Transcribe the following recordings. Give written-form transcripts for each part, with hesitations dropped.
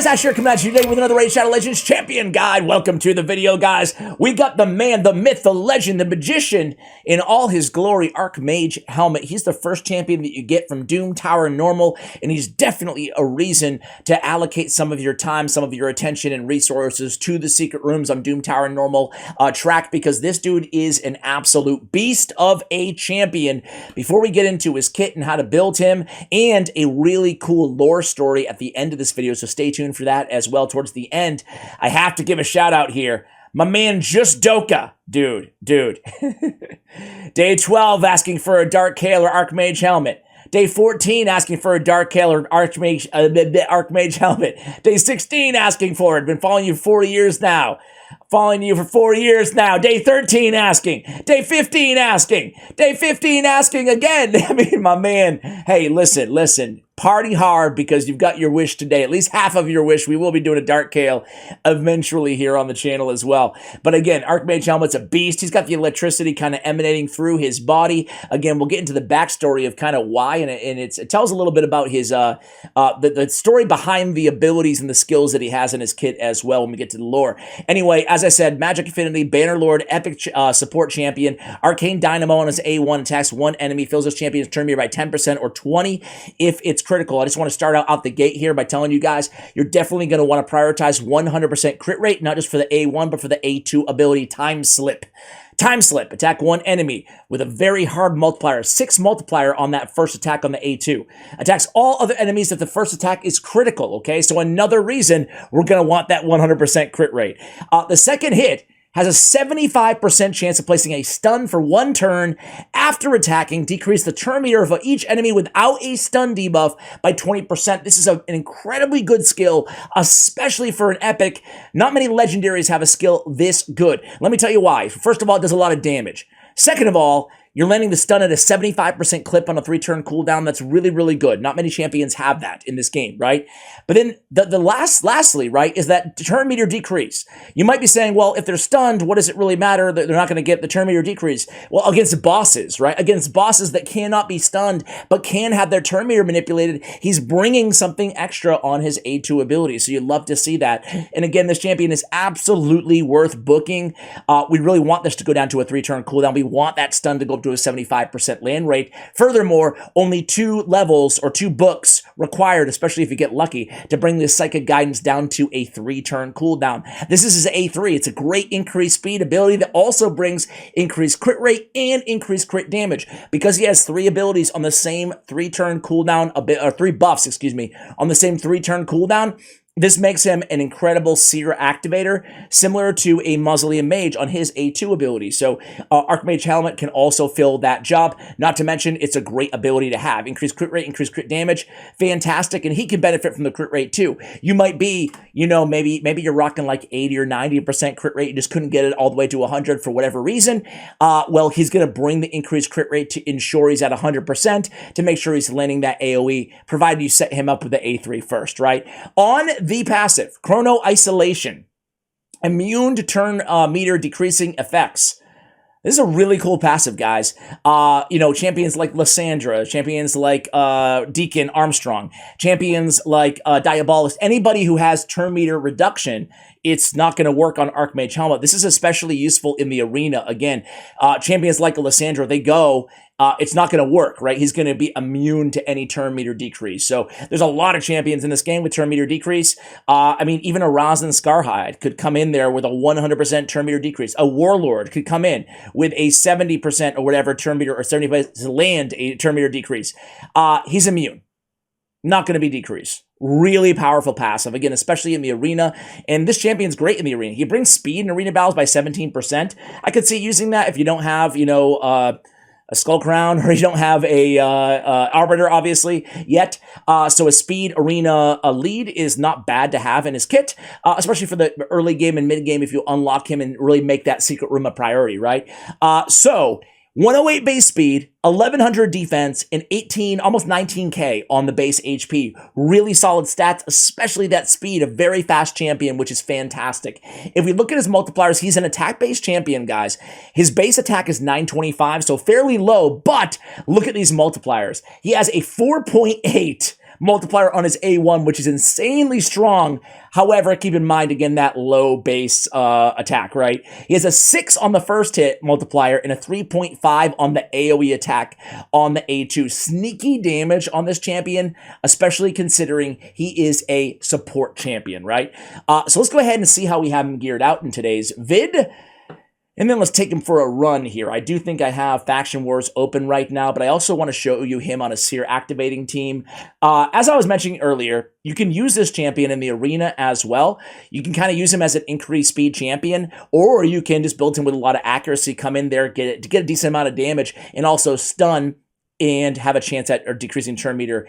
guys, Asher coming at you today with another Raid Shadow Legends Champion Guide. Welcome to the video, guys. We got the man, the myth, the legend, the magician in all his glory, ARCHMAGE HELLMUT. He's the first champion that you get from Doom Tower Normal, and he's definitely a reason to allocate some of your time, some of your attention and resources to the secret rooms on Doom Tower Normal track, because this dude is an absolute beast of a champion. Before we get into his kit and how to build him, and a really cool lore story at the end of this video, so stay tuned for that as well towards the end. I have to give a shout out here. My man Just Doka, dude. Day 12 asking for a Dark Kael or ARCHMAGE HELLMUT. Day 14 asking for a Dark Kael or ARCHMAGE HELLMUT. Day 16 asking for it. Been following you for 4 years now. Day 13 asking. Day 15 asking. Day 15 asking again. I mean, my man. Hey, listen. Party hard because you've got your wish today. At least half of your wish. We will be doing a Dark Kael eventually here on the channel as well. But again, ARCHMAGE HELLMUT's a beast. He's got the electricity kind of emanating through his body. Again, we'll get into the backstory of kind of why, and it tells a little bit about his the story behind the abilities and the skills that he has in his kit as well when we get to the lore. Anyway, as I said, Magic Affinity, Bannerlord, Epic Support Champion, Arcane Dynamo on his A1, attacks one enemy, fills his champion's turn meter by 10% or 20 if it's critical. I just want to start out the gate here by telling you guys, you're definitely going to want to prioritize 100% crit rate, not just for the A1, but for the A2 ability, Time Slip. Time Slip, attack one enemy with a very hard multiplier, 6 multiplier on that first attack on the A2. Attacks all other enemies if the first attack is critical, okay? So another reason we're going to want that 100% crit rate. The second hit has a 75% chance of placing a stun for 1 turn after attacking, decrease the turn meter of each enemy without a stun debuff by 20%. This is an incredibly good skill, especially for an epic. Not many legendaries have a skill this good. Let me tell you why. First of all, it does a lot of damage. Second of all, you're landing the stun at a 75% clip on a 3-turn cooldown. That's really, really good. Not many champions have that in this game, right? But then lastly, right, is that turn meter decrease. You might be saying, well, if they're stunned, what does it really matter? They're not going to get the turn meter decrease. Well, against bosses, right? Against bosses that cannot be stunned, but can have their turn meter manipulated, he's bringing something extra on his A2 ability. So you'd love to see that. And again, this champion is absolutely worth booking. We really want this to go down to a 3-turn cooldown. We want that stun to go to a 75% land rate. Furthermore, only 2 levels or 2 books required, especially if you get lucky, to bring this Psychic Guidance down to a 3-turn cooldown. This is his A3. It's a great increased speed ability that also brings increased crit rate and increased crit damage. Because he has 3 abilities on the same 3-turn cooldown, or 3 buffs, excuse me, on the same 3-turn cooldown, this makes him an incredible seer activator, similar to a Mausoleum Mage on his A2 ability. So ARCHMAGE HELLMUT can also fill that job. Not to mention, it's a great ability to have. Increased crit rate, increased crit damage, fantastic, and he can benefit from the crit rate too. You might be, you know, maybe you're rocking like 80 or 90% crit rate, you just couldn't get it all the way to 100 for whatever reason. Well, he's going to bring the increased crit rate to ensure he's at 100% to make sure he's landing that AoE, provided you set him up with the A3 first, right? On the passive, Chrono Isolation, immune to turn meter decreasing effects. This is a really cool passive, guys. You know, champions like Lysandra, champions like Deacon Armstrong, champions like Diabolist, anybody who has turn meter reduction, it's not going to work on ARCHMAGE HELLMUT. This is especially useful in the arena. Again, champions like Lysandra, they go, it's not going to work, right? He's going to be immune to any turn meter decrease. So there's a lot of champions in this game with turn meter decrease. I mean, even a Rosin Scarhide could come in there with a 100% turn meter decrease. A Warlord could come in with a 70% or whatever turn meter, or 70% to land a turn meter decrease. He's immune. Not going to be decreased. Really powerful passive, again, especially in the arena. And this champion's great in the arena. He brings speed in arena battles by 17%. I could see using that if you don't have, you know, a Skull Crown, or you don't have a Arbiter, obviously, yet. So a speed arena lead is not bad to have in his kit, especially for the early game and mid game if you unlock him and really make that secret room a priority, right? So 108 base speed, 1100 defense, and 18, almost 19k on the base HP. Really solid stats, especially that speed, a very fast champion, which is fantastic. If we look at his multipliers, he's an attack-based champion, guys. His base attack is 925, so fairly low, but look at these multipliers. He has a 4.8 multiplier on his A1, which is insanely strong. However, keep in mind, again, that low base attack, right? He has a 6 on the first hit multiplier and a 3.5 on the AoE attack on the A2. Sneaky damage on this champion, especially considering he is a support champion, right? So let's go ahead and see how we have him geared out in today's vid. And then let's take him for a run here. I do think I have Faction Wars open right now, but I also want to show you him on a Seer activating team. As I was mentioning earlier, you can use this champion in the arena as well. You can kind of use him as an increased speed champion, or you can just build him with a lot of accuracy, come in there, get a decent amount of damage, and also stun and have a chance at or decreasing turn meter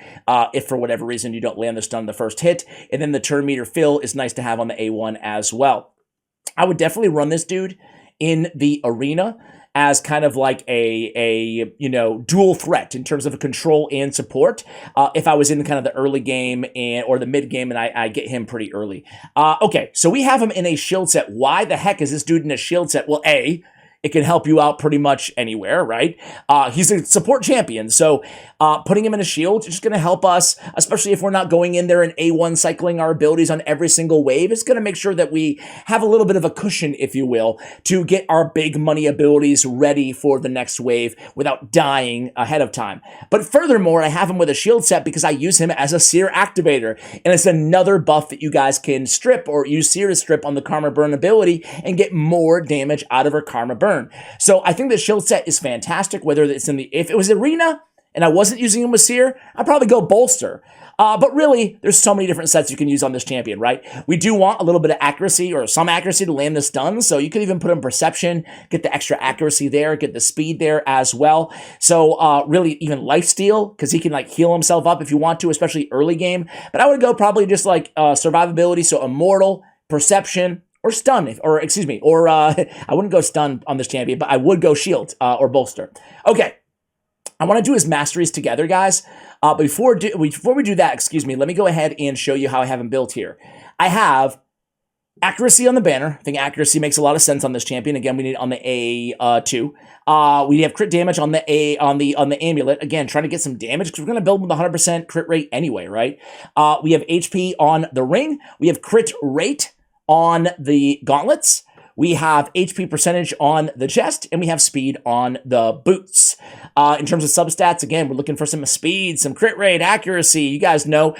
if for whatever reason you don't land the stun on the first hit. And then the turn meter fill is nice to have on the A1 as well. I would definitely run this dude in the arena as kind of like a dual threat in terms of a control and support. If I was in kind of the early game or the mid game, and I get him pretty early. Okay, so we have him in a shield set. Why the heck is this dude in a shield set? Well, it can help you out pretty much anywhere, right? He's a support champion, so putting him in a shield is just going to help us, especially if we're not going in there and A1 cycling our abilities on every single wave. It's going to make sure that we have a little bit of a cushion, if you will, to get our big money abilities ready for the next wave without dying ahead of time. But furthermore, I have him with a shield set because I use him as a Seer activator, and it's another buff that you guys can strip or use Seer to strip on the Karma Burn ability and get more damage out of her Karma Burn. So I think the shield set is fantastic, whether it's if it was arena and I wasn't using him with Seer, I'd probably go bolster. But really, there's so many different sets you can use on this champion, right? We do want a little bit of accuracy or some accuracy to land the stun, so you could even put him perception, get the extra accuracy there, get the speed there as well. So really even lifesteal, because he can like heal himself up if you want to, especially early game. But I would go probably just like survivability, so immortal, perception, or stun, I wouldn't go stun on this champion, but I would go shield or bolster. Okay, I want to do his masteries together, guys. But before we do that, let me go ahead and show you how I have him built here. I have accuracy on the banner. I think accuracy makes a lot of sense on this champion. Again, we need it on the A2. We have crit damage on the amulet. Again, trying to get some damage because we're going to build with 100% crit rate anyway, right? We have HP on the ring. We have crit rate on the gauntlets. We have HP percentage on the chest, and we have speed on the boots. In terms of substats, again, we're looking for some speed, some crit rate, accuracy. You guys know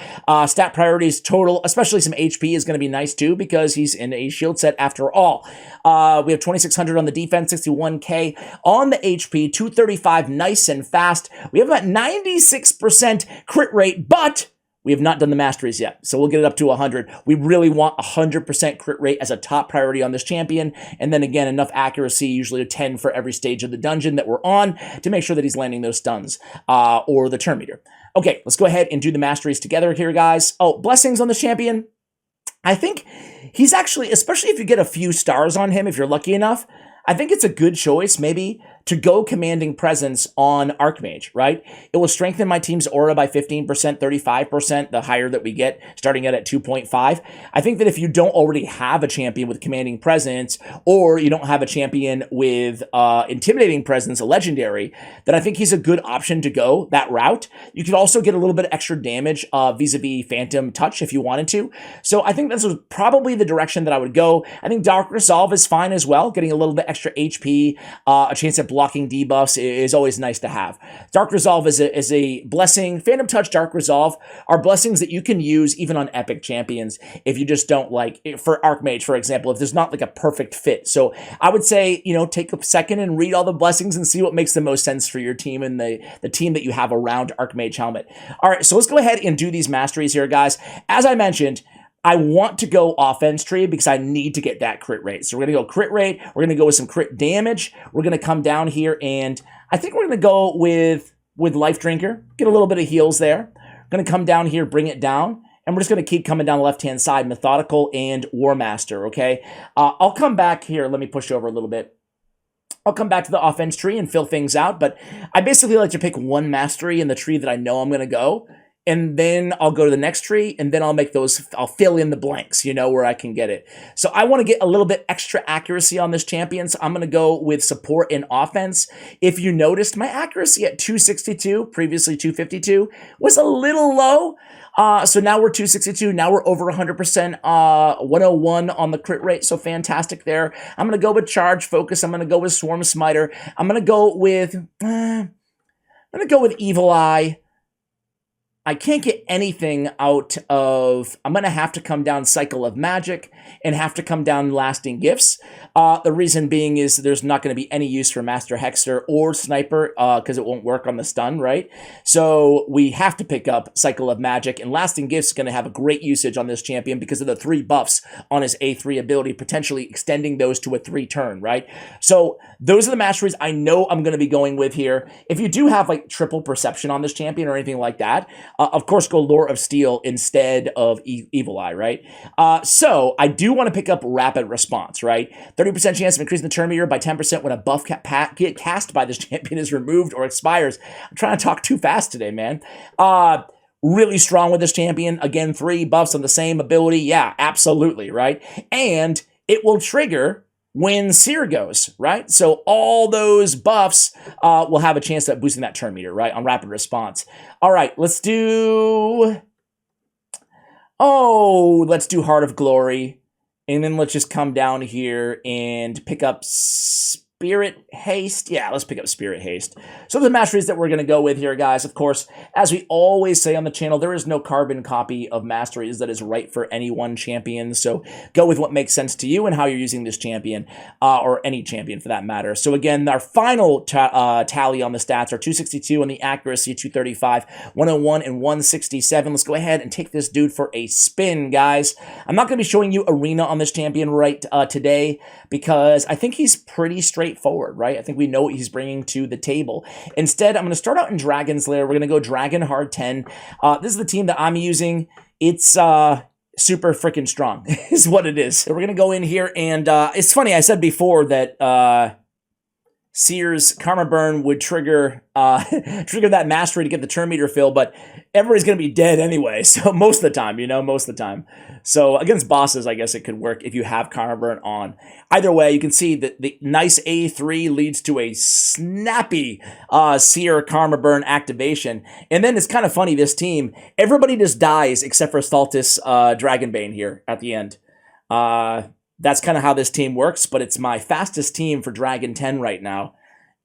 stat priorities total, especially some HP is going to be nice too because he's in a shield set after all. We have 2,600 on the defense, 61k on the HP, 235 nice and fast. We have about 96% crit rate, but we have not done the masteries yet, so we'll get it up to 100. We really want 100% crit rate as a top priority on this champion, and then again, enough accuracy, usually a 10 for every stage of the dungeon that we're on, to make sure that he's landing those stuns, or the turn meter. Okay, let's go ahead and do the masteries together here, guys. Oh, blessings on this champion. I think he's actually, especially if you get a few stars on him, if you're lucky enough, I think it's a good choice, maybe, to go Commanding Presence on Archmage, right? It will strengthen my team's aura by 15%, 35%, the higher that we get, starting at 2.5. I think that if you don't already have a champion with Commanding Presence, or you don't have a champion with Intimidating Presence, a legendary, then I think he's a good option to go that route. You could also get a little bit of extra damage vis-a-vis Phantom Touch if you wanted to. So I think this was probably the direction that I would go. I think Dark Resolve is fine as well, getting a little bit extra HP, a chance at blocking debuffs is always nice to have. Dark Resolve is a blessing. Phantom Touch, Dark Resolve are blessings that you can use even on epic champions if you just don't like, for Archmage, for example, if there's not like a perfect fit. So I would say, take a second and read all the blessings and see what makes the most sense for your team and the team that you have around Archmage Helmet. All right, so let's go ahead and do these masteries here, guys. As I mentioned, I want to go offense tree because I need to get that crit rate. So we're going to go crit rate. We're going to go with some crit damage. We're going to come down here, and I think we're going to go with Life Drinker. Get a little bit of heals there. We're going to come down here, bring it down, and we're just going to keep coming down the left-hand side, Methodical and War Master, okay? I'll come back here. Let me push over a little bit. I'll come back to the offense tree and fill things out, but I basically like to pick one mastery in the tree that I know I'm going to go, and then I'll go to the next tree, and then I'll fill in the blanks, where I can get it. So I want to get a little bit extra accuracy on this champion, so I'm going to go with support and offense. If you noticed, my accuracy at 262, previously 252, was a little low. So now we're 262. Now we're over 100%, 101 on the crit rate. So fantastic there. I'm going to go with Charge Focus. I'm going to go with Swarm Smiter. I'm going to go with Evil Eye. I can't get anything out of, I'm going to have to come down Cycle of Magic and have to come down Lasting Gifts. The reason being is there's not going to be any use for Master Hexer or Sniper because it won't work on the stun, right? So we have to pick up Cycle of Magic, and Lasting Gifts is going to have a great usage on this champion because of the 3 buffs on his A3 ability, potentially extending those to a 3 turn, right? So those are the masteries I know I'm going to be going with here. If you do have like triple perception on this champion or anything like that, of course, go Lore of Steel instead of Evil Eye, right? So I do want to pick up Rapid Response, right? 30% chance of increasing the turn meter by 10% when a buff cast by this champion is removed or expires. I'm trying to talk too fast today, man. Really strong with this champion. Again, 3 buffs on the same ability. Yeah, absolutely, right? And it will trigger when Seer goes, right? So all those buffs will have a chance at boosting that turn meter, right, on Rapid Response. All right, let's do Heart of Glory. And then let's just come down here and pick up Spirit Haste. Yeah, let's pick up Spirit Haste. So the masteries that we're going to go with here, guys, of course, as we always say on the channel, there is no carbon copy of masteries that is right for any one champion. So go with what makes sense to you and how you're using this champion, or any champion for that matter. So again, our final tally on the stats are 262 on the accuracy, 235, 101, and 167. Let's go ahead and take this dude for a spin, guys. I'm not going to be showing you Arena on this champion right today because I think he's pretty straightforward, right? I think we know what he's bringing to the table. Instead, I'm going to start out in Dragon's Lair. We're going to go Dragon Hard 10. This is the team that I'm using. It's super freaking strong is what it is. So we're going to go in here, and it's funny, I said before that Seer's Karma Burn would trigger that mastery to get the turn meter fill, but everybody's going to be dead anyway, so most of the time, most of the time. So against bosses, I guess it could work if you have Karma Burn on. Either way, you can see that the nice A3 leads to a snappy Seer Karma Burn activation. And then it's kind of funny, this team, everybody just dies except for Stultus Dragonbane here at the end. That's kind of how this team works, but it's my fastest team for Dragon 10 right now,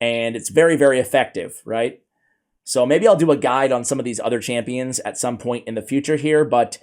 and it's very, very effective, right? So maybe I'll do a guide on some of these other champions at some point in the future here, but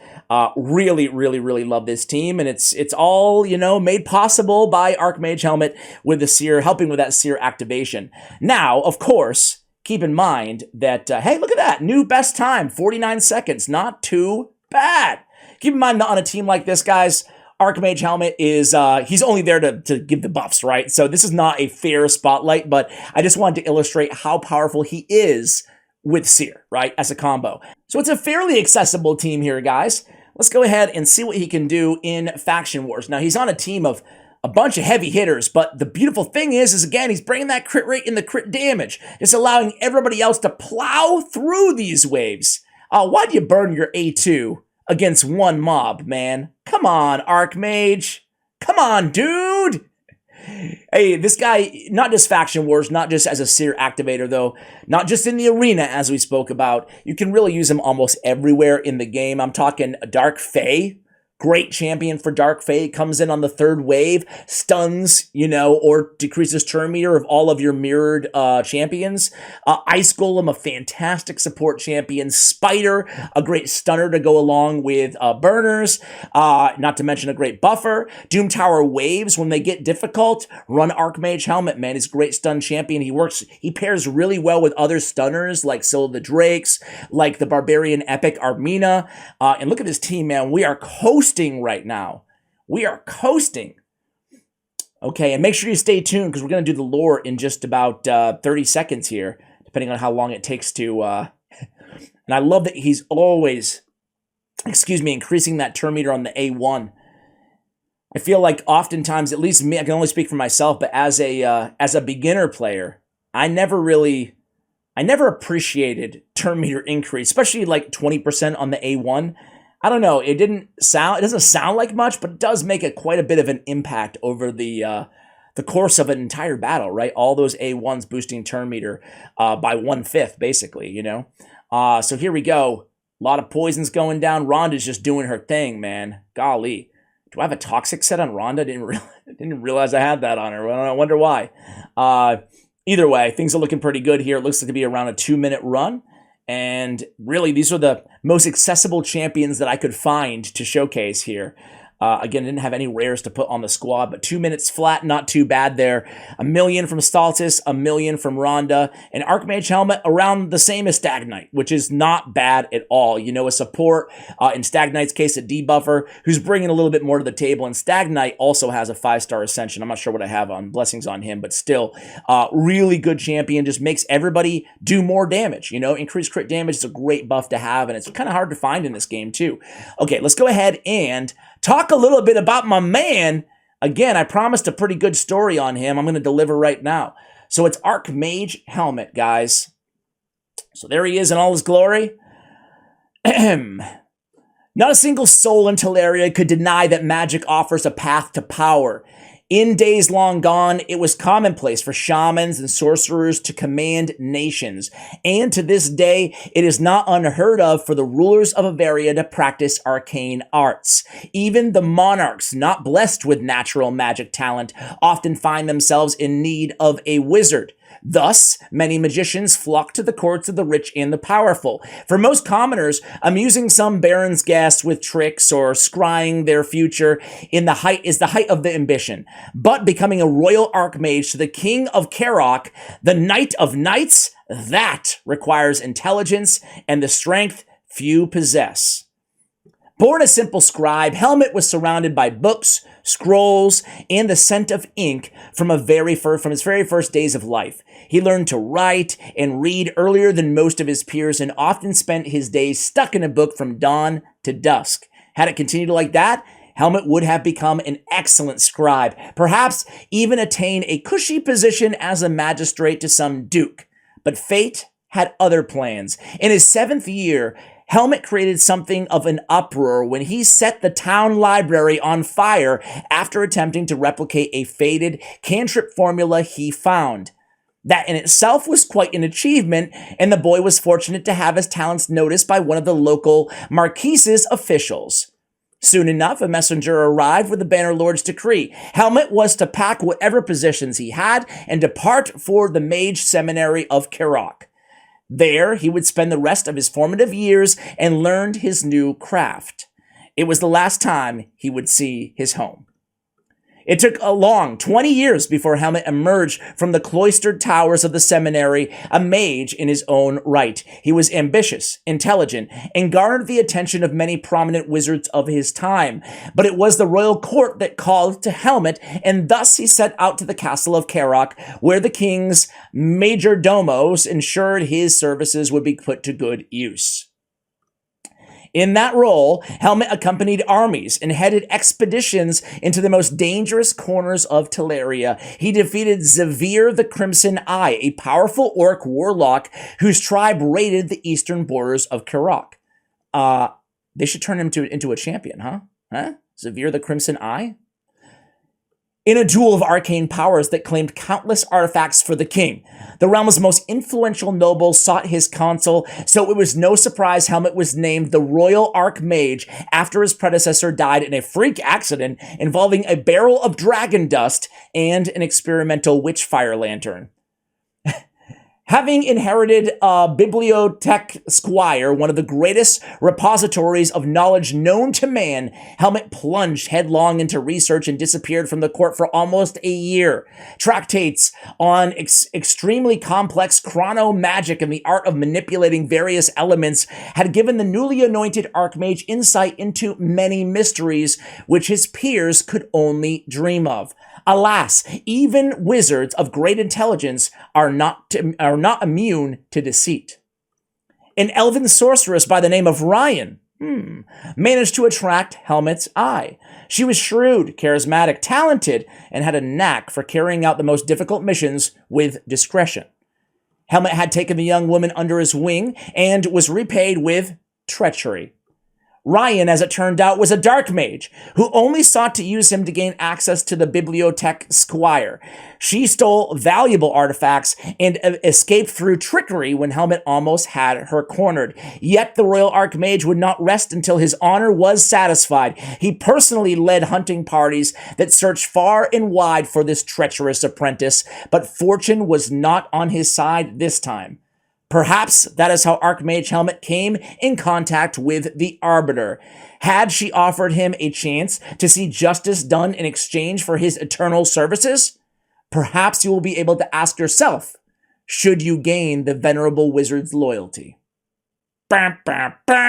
really, really, really love this team, and it's all, made possible by ARCHMAGE Helmet with the Seer, helping with that Seer activation. Now, of course, keep in mind that, hey, look at that, new best time, 49 seconds, not too bad. Keep in mind that on a team like this, guys, ARCHMAGE Helmet is, he's only there to give the buffs, right? So this is not a fair spotlight, but I just wanted to illustrate how powerful he is with Seer, right, as a combo. So it's a fairly accessible team here, guys. Let's go ahead and see what he can do in Faction Wars. Now, he's on a team of a bunch of heavy hitters, but the beautiful thing is again, he's bringing that crit rate and the crit damage, just allowing everybody else to plow through these waves. Why'd you burn your A2 against one mob, man? Come on, ARCHMAGE. Come on, dude. Hey, this guy, not just Faction Wars, not just as a Seer activator, though, not just in the arena, as we spoke about. You can really use him almost everywhere in the game. I'm talking Dark Fae. Great champion for Dark Fae, comes in on the 3rd wave, stuns, or decreases turn meter of all of your mirrored champions. Ice Golem, a fantastic support champion. Spider, a great stunner to go along with burners, not to mention a great buffer. Doom Tower waves, when they get difficult, run ARCHMAGE Helmet, man. He's a great stun champion. He pairs really well with other stunners like Scylla the Drakes, like the Barbarian Epic Armina. And look at this team, man. We are coasting right now. We are coasting. Okay, and make sure you stay tuned because we're going to do the lore in just about 30 seconds here, depending on how long it takes to... and I love that he's always, increasing that turn meter on the A1. I feel like oftentimes, at least me, I can only speak for myself, but as a beginner player, I never really I never appreciated turn meter increase, especially like 20% on the A1. I don't know. It doesn't sound like much, but it does make quite a bit of an impact over the course of an entire battle, right? All those A1s boosting turn meter by 1/5, basically, you know? So here we go. A lot of poisons going down. Rhonda's just doing her thing, man. Golly. Do I have a toxic set on Rhonda? Didn't realize I had that on her. I wonder why. Either way, things are looking pretty good here. It looks like to be around a 2-minute run. And really, these are the most accessible champions that I could find to showcase here. Again, didn't have any rares to put on the squad, but 2 minutes flat, not too bad there. 1 million from Staltis, 1 million from Rhonda, and ARCHMAGE Helmut around the same as Stagnite, which is not bad at all. You know, a support, in Stagnite's case, a debuffer, who's bringing a little bit more to the table, and Stagnite also has a 5-star Ascension. I'm not sure what I have on blessings on him, but still, really good champion, just makes everybody do more damage, you know, increased crit damage is a great buff to have, and it's kind of hard to find in this game, too. Okay, let's go ahead and talk a little bit about my man. Again, I promised a pretty good story on him. I'm going to deliver right now. So it's ARCHMAGE Helmut, guys. So there he is in all his glory. Not a single soul in Teleria could deny that magic offers a path to power. In days long gone, it was commonplace for shamans and sorcerers to command nations, and to this day, it is not unheard of for the rulers of Averia to practice arcane arts. Even the monarchs not blessed with natural magic talent often find themselves in need of a wizard. Thus, many magicians flock to the courts of the rich and the powerful. For most commoners, amusing some baron's guests with tricks or scrying their future is the height of the ambition. But becoming a royal archmage to the king of Karok, the knight of knights, that requires intelligence and the strength few possess. Born a simple scribe, Helmut was surrounded by books, scrolls, and the scent of ink from his very first days of life. He learned to write and read earlier than most of his peers and often spent his days stuck in a book from dawn to dusk. Had it continued like that, Helmut would have become an excellent scribe, perhaps even attain a cushy position as a magistrate to some duke. But fate had other plans. In his 7th year, Helmut created something of an uproar when he set the town library on fire after attempting to replicate a faded cantrip formula he found. That in itself was quite an achievement, and the boy was fortunate to have his talents noticed by one of the local Marquise's officials. Soon enough, a messenger arrived with the Bannerlord's decree. Helmut was to pack whatever possessions he had and depart for the Mage Seminary of Karok. There, he would spend the rest of his formative years and learned his new craft. It was the last time he would see his home. It took a long 20 years before Helmut emerged from the cloistered towers of the seminary, a mage in his own right. He was ambitious, intelligent, and garnered the attention of many prominent wizards of his time. But it was the royal court that called to Helmut, and thus he set out to the castle of Karok, where the king's majordomos ensured his services would be put to good use. In that role, Helmut accompanied armies and headed expeditions into the most dangerous corners of Teleria. He defeated Xavier the Crimson Eye, a powerful orc warlock whose tribe raided the eastern borders of Karok. They should turn him into a champion, huh? Xavier the Crimson Eye? In a duel of arcane powers that claimed countless artifacts for the king. The realm's most influential nobles sought his counsel, so it was no surprise Helmut was named the Royal Archmage after his predecessor died in a freak accident involving a barrel of dragon dust and an experimental witch fire lantern. Having inherited a bibliotech squire, one of the greatest repositories of knowledge known to man, Helmut plunged headlong into research and disappeared from the court for almost a year. Tractates on extremely complex chrono-magic and the art of manipulating various elements had given the newly anointed Archmage insight into many mysteries which his peers could only dream of. Alas, even wizards of great intelligence are not immune to deceit. An elven sorceress by the name of Ryan managed to attract Helmut's eye. She was shrewd, charismatic, talented, and had a knack for carrying out the most difficult missions with discretion. Helmut had taken the young woman under his wing and was repaid with treachery. Ryan, as it turned out, was a dark mage who only sought to use him to gain access to the bibliothèque squire. She stole valuable artifacts and escaped through trickery when Helmut almost had her cornered. Yet the royal archmage would not rest until his honor was satisfied. He personally led hunting parties that searched far and wide for this treacherous apprentice, but fortune was not on his side this time. Perhaps that is how Archmage Helmut came in contact with the Arbiter. Had she offered him a chance to see justice done in exchange for his eternal services? Perhaps you will be able to ask yourself, should you gain the venerable wizard's loyalty? Bah, bah, bah.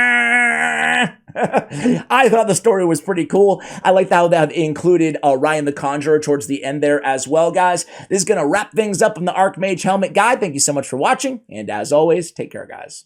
I thought the story was pretty cool. I liked how that included Ryan the Conjurer towards the end there as well, guys. This is going to wrap things up on the Archmage Helmut guide. Thank you so much for watching, and as always, take care, guys.